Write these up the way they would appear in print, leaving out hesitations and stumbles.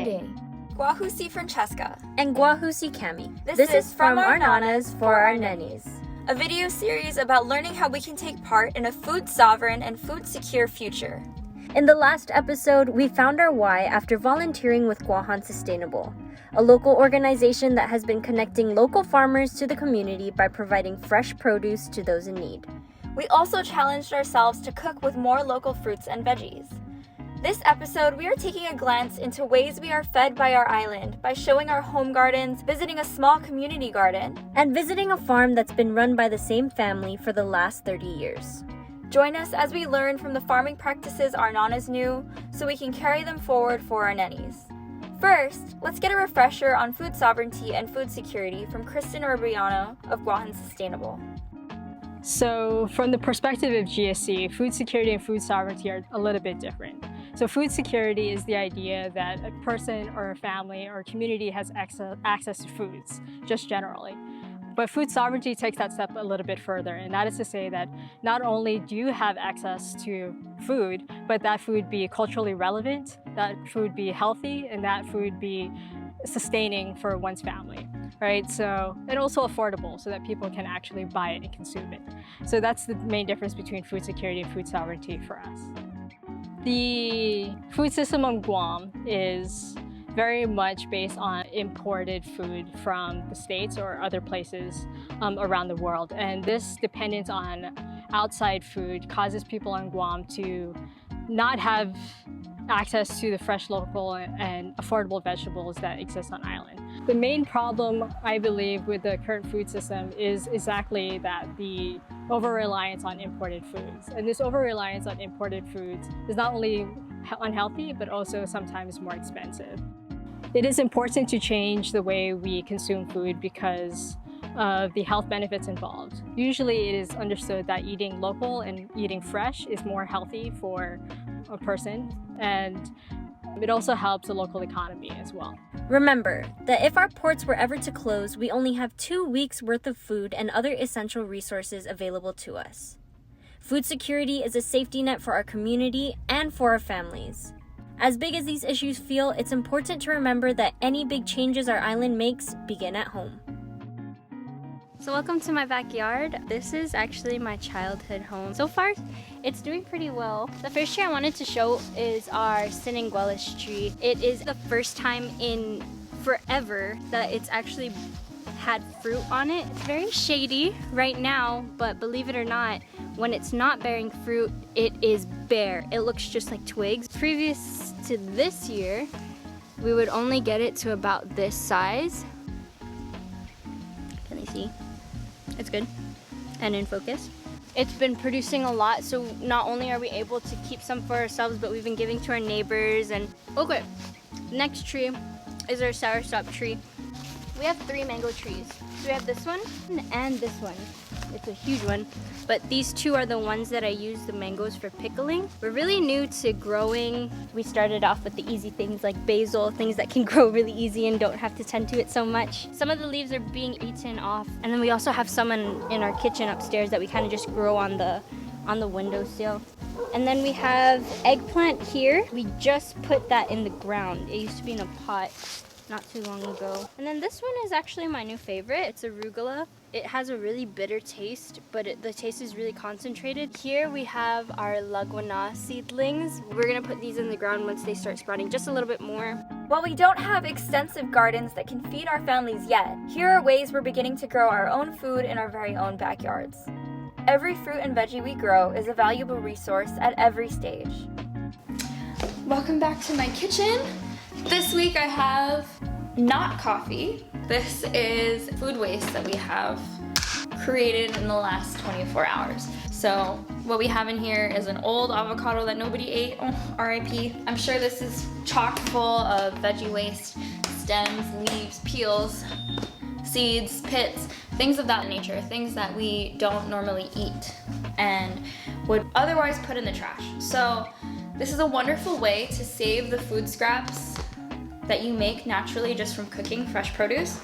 today. Cami Franceska And Cami. This is from our Nonas for our Nenis. A video series about learning how we can take part in a food sovereign and food secure future. In the last episode, we found our why after volunteering with Gaverton Sustainable, a local organization that has been connecting local farmers to the community by providing fresh produce to those in need. We also challenged ourselves to cook with more local fruits and veggies. This episode, we are taking a glance into ways we are fed by our island by showing our home gardens, visiting a small community garden, and visiting a farm that's been run by the same family for the last 30 years. Join us as we learn from the farming practices our Nonas knew so we can carry them forward for our Nenis. First, let's get a refresher on food sovereignty and food security from Kristen Urbiano of Gaverton Sustainable. So from the perspective of GSC, food security and food sovereignty are a little bit different. So food security is the idea that a person or a family or a community has access to foods, just generally. But food sovereignty takes that step a little bit further, and that is to say that not only do you have access to food, but that food be culturally relevant, that food be healthy, and that food be sustaining for one's family, right? So, and also affordable so that people can actually buy it and consume it. So that's the main difference between food security and food sovereignty for us. The food system on Guam is very much based on imported food from the States or other places around the world. And this dependence on outside food causes people on Guam to not have access to the fresh, local, and affordable vegetables that exist on island. The main problem, I believe, with the current food system is exactly that, the over-reliance on imported foods. And this over-reliance on imported foods is not only unhealthy, but also sometimes more expensive. It is important to change the way we consume food because of the health benefits involved. Usually it is understood that eating local and eating fresh is more healthy for a person, and it also helps the local economy as well. Remember that if our ports were ever to close, we only have 2 weeks worth of food and other essential resources available to us. Food security is a safety net for our community and for our families. As big as these issues feel, it's important to remember that any big changes our island makes begin at home. So welcome to my backyard. This is actually my childhood home. So far, it's doing pretty well. The first tree I wanted to show is our synonymous tree. It is the first time in forever that it's actually had fruit on it. It's very shady right now, but believe it or not, when it's not bearing fruit, it is bare. It looks just like twigs. Previous to this year, we would only get it to about this size. Can you see? It's good and in focus. It's been producing a lot, so not only are we able to keep some for ourselves, but we've been giving to our neighbors. And okay, next tree is our soursop tree. We have 3 mango trees. So we have this one and this one. It's a huge one, but these 2 are the ones that I use the mangoes for pickling. We're really new to growing. We started off with the easy things like basil, things that can grow really easy and don't have to tend to it so much. Some of the leaves are being eaten off, and then we also have some in our kitchen upstairs that we kind of just grow on the windowsill. And then we have eggplant here. We just put that in the ground. It used to be in a pot not too long ago. And then this one is actually my new favorite. It's arugula. It has a really bitter taste, but the taste is really concentrated. Here we have our laguana seedlings. We're gonna put these in the ground once they start sprouting just a little bit more. While we don't have extensive gardens that can feed our families yet, here are ways we're beginning to grow our own food in our very own backyards. Every fruit and veggie we grow is a valuable resource at every stage. Welcome back to my kitchen. This week I have not coffee. This is food waste that we have created in the last 24 hours. So what we have in here is an old avocado that nobody ate, RIP. I'm sure this is chock full of veggie waste, stems, leaves, peels, seeds, pits, things of that nature, things that we don't normally eat and would otherwise put in the trash. So this is a wonderful way to save the food scraps that you make naturally just from cooking fresh produce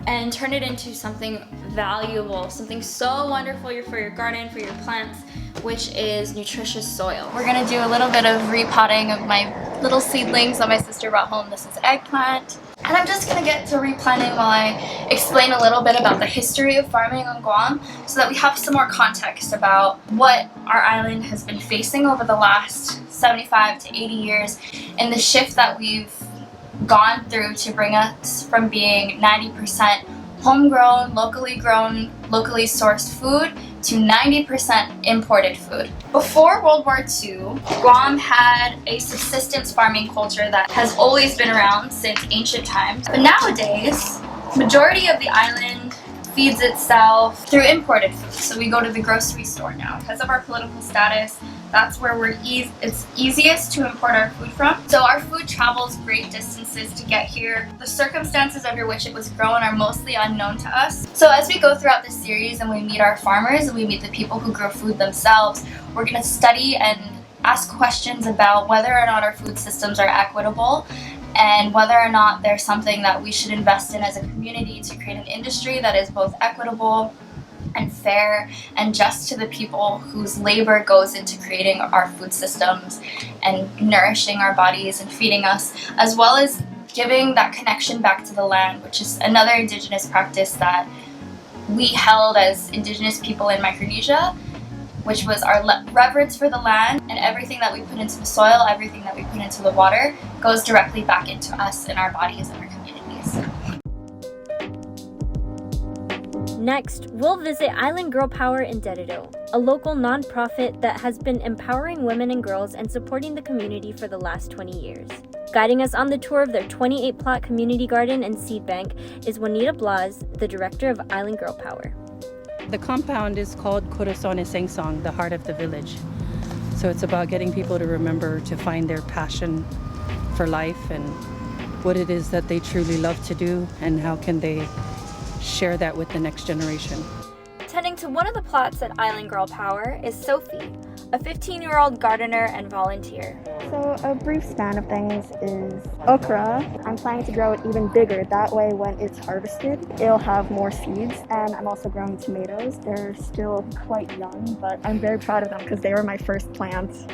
and turn it into something valuable, something so wonderful for your garden, for your plants, which is nutritious soil. We're gonna do a little bit of repotting of my little seedlings that my sister brought home. This is eggplant. And I'm just gonna get to replanting while I explain a little bit about the history of farming on Guam so that we have some more context about what our island has been facing over the last 75 to 80 years and the shift that we've gone through to bring us from being 90% homegrown, locally sourced food to 90% imported food. Before World War II, Guam had a subsistence farming culture that has always been around since ancient times. But nowadays, majority of the island feeds itself through imported food. So we go to the grocery store now. Because of our political status, that's where it's easiest to import our food from. So our food travels great distances to get here. The circumstances under which it was grown are mostly unknown to us. So as we go throughout this series and we meet our farmers and we meet the people who grow food themselves, we're going to study and ask questions about whether or not our food systems are equitable and whether or not there's something that we should invest in as a community to create an industry that is both equitable and fair and just to the people whose labor goes into creating our food systems and nourishing our bodies and feeding us, as well as giving that connection back to the land, which is another Indigenous practice that we held as Indigenous people in Micronesia, which was our reverence for the land, and everything that we put into the soil, everything that we put into the water goes directly back into us and our bodies and our communities. Next, we'll visit Island Girl Power in Dededo, a local nonprofit that has been empowering women and girls and supporting the community for the last 20 years. Guiding us on the tour of their 28-plot community garden and seed bank is Juanita Blas, the director of Island Girl Power. The compound is called Corazon y Sengsong, the heart of the village. So it's about getting people to remember to find their passion for life and what it is that they truly love to do and how can they share that with the next generation. Tending to one of the plots at Island Girl Power is Sophie, a 15-year-old gardener and volunteer. So a brief span of things is okra. I'm planning to grow it even bigger. That way when it's harvested, it'll have more seeds. And I'm also growing tomatoes. They're still quite young, but I'm very proud of them because they were my first plants.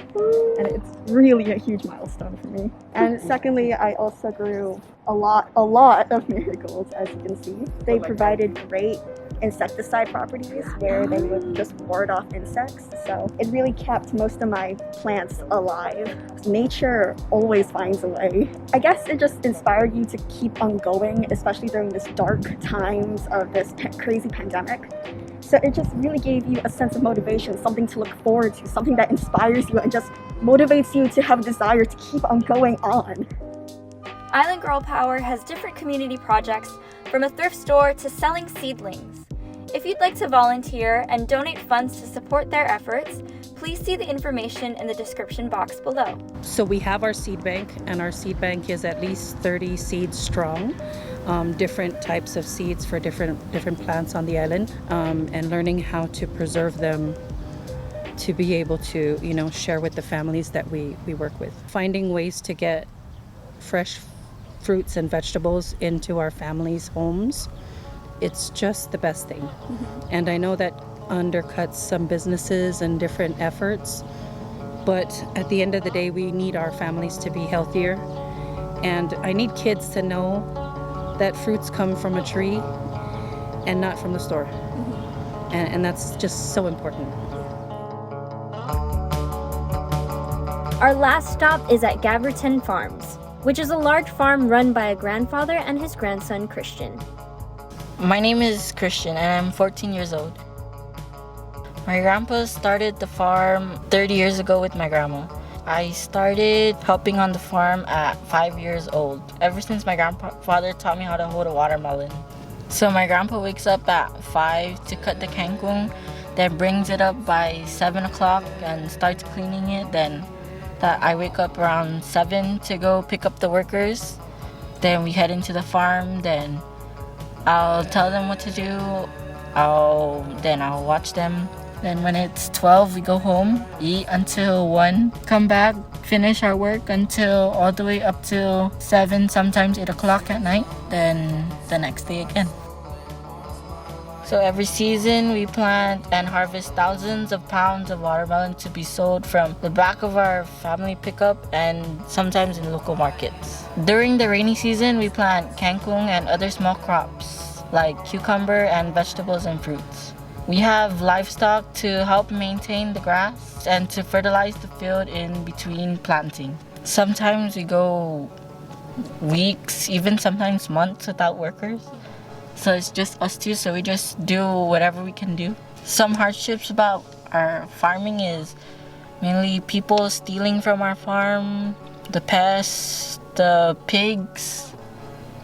And it's really a huge milestone for me. And secondly, I also grew a lot of marigolds, as you can see. They provided great insecticide properties where they would just ward off insects. So it really kept most of my plants alive. Nature always finds a way. I guess it just inspired you to keep on going, especially during this dark times of this crazy pandemic. So it just really gave you a sense of motivation, something to look forward to, something that inspires you and just motivates you to have a desire to keep on going on. Island Girl Power has different community projects, from a thrift store to selling seedlings. If you'd like to volunteer and donate funds to support their efforts, please see the information in the description box below. So we have our seed bank, and our seed bank is at least 30 seeds strong, different types of seeds for different plants on the island, and learning how to preserve them to be able to, share with the families that we work with. Finding ways to get fresh fruits and vegetables into our families' homes, it's just the best thing. And I know that undercuts some businesses and different efforts, but at the end of the day, we need our families to be healthier. And I need kids to know that fruits come from a tree and not from the store. And that's just so important. Our last stop is at Gaverton Farms, which is a large farm run by a grandfather and his grandson, Christian. My name is Christian and I'm 14 years old. My grandpa started the farm 30 years ago with my grandma. I started helping on the farm at 5 years old, ever since my grandfather taught me how to hold a watermelon. So my grandpa wakes up at 5 to cut the kangkong, then brings it up by 7 o'clock and starts cleaning it. Then I wake up around 7 to go pick up the workers. Then we head into the farm, then I'll tell them what to do. Then I'll watch them. Then when it's 12, we go home, eat until 1, come back, finish our work until all the way up till 7, sometimes 8 o'clock at night, then the next day again. So every season we plant and harvest thousands of pounds of watermelon to be sold from the back of our family pickup and sometimes in local markets. During the rainy season, we plant kangkung and other small crops like cucumber and vegetables and fruits. We have livestock to help maintain the grass and to fertilize the field in between planting. Sometimes we go weeks, even sometimes months without workers. So it's just us two, so we just do whatever we can do. Some hardships about our farming is mainly people stealing from our farm, the pests, the pigs,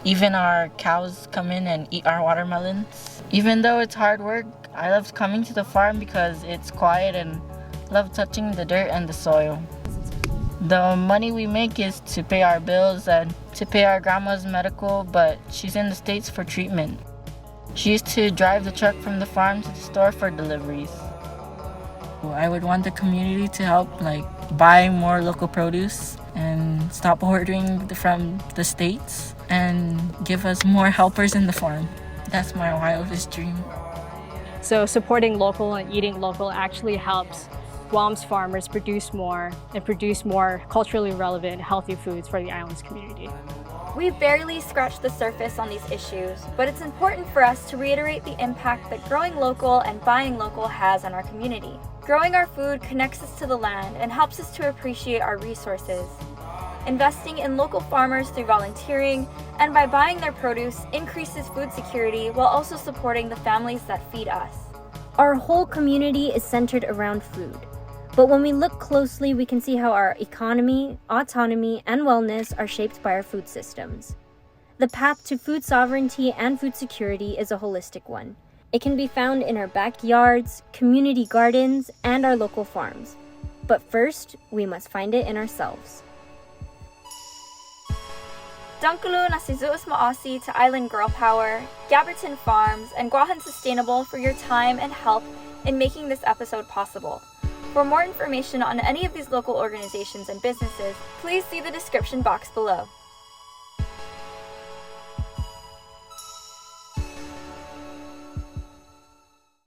even our cows come in and eat our watermelons. Even though it's hard work, I love coming to the farm because it's quiet and love touching the dirt and the soil. The money we make is to pay our bills and to pay our grandma's medical, but she's in the States for treatment. She used to drive the truck from the farm to the store for deliveries. I would want the community to help buy more local produce and stop ordering from the States and give us more helpers in the farm. That's my wildest dream. So supporting local and eating local actually helps Guam's farmers produce more culturally relevant, healthy foods for the island's community. We've barely scratched the surface on these issues, but it's important for us to reiterate the impact that growing local and buying local has on our community. Growing our food connects us to the land and helps us to appreciate our resources. Investing in local farmers through volunteering and by buying their produce increases food security while also supporting the families that feed us. Our whole community is centered around food. But when we look closely, we can see how our economy, autonomy, and wellness are shaped by our food systems. The path to food sovereignty and food security is a holistic one. It can be found in our backyards, community gardens, and our local farms. But first, we must find it in ourselves. Dunkulu na si Zeus Maasi to Island Girl Power, Gaverton Farms, and Guahan Sustainable for your time and help in making this episode possible. For more information on any of these local organizations and businesses, please see the description box below.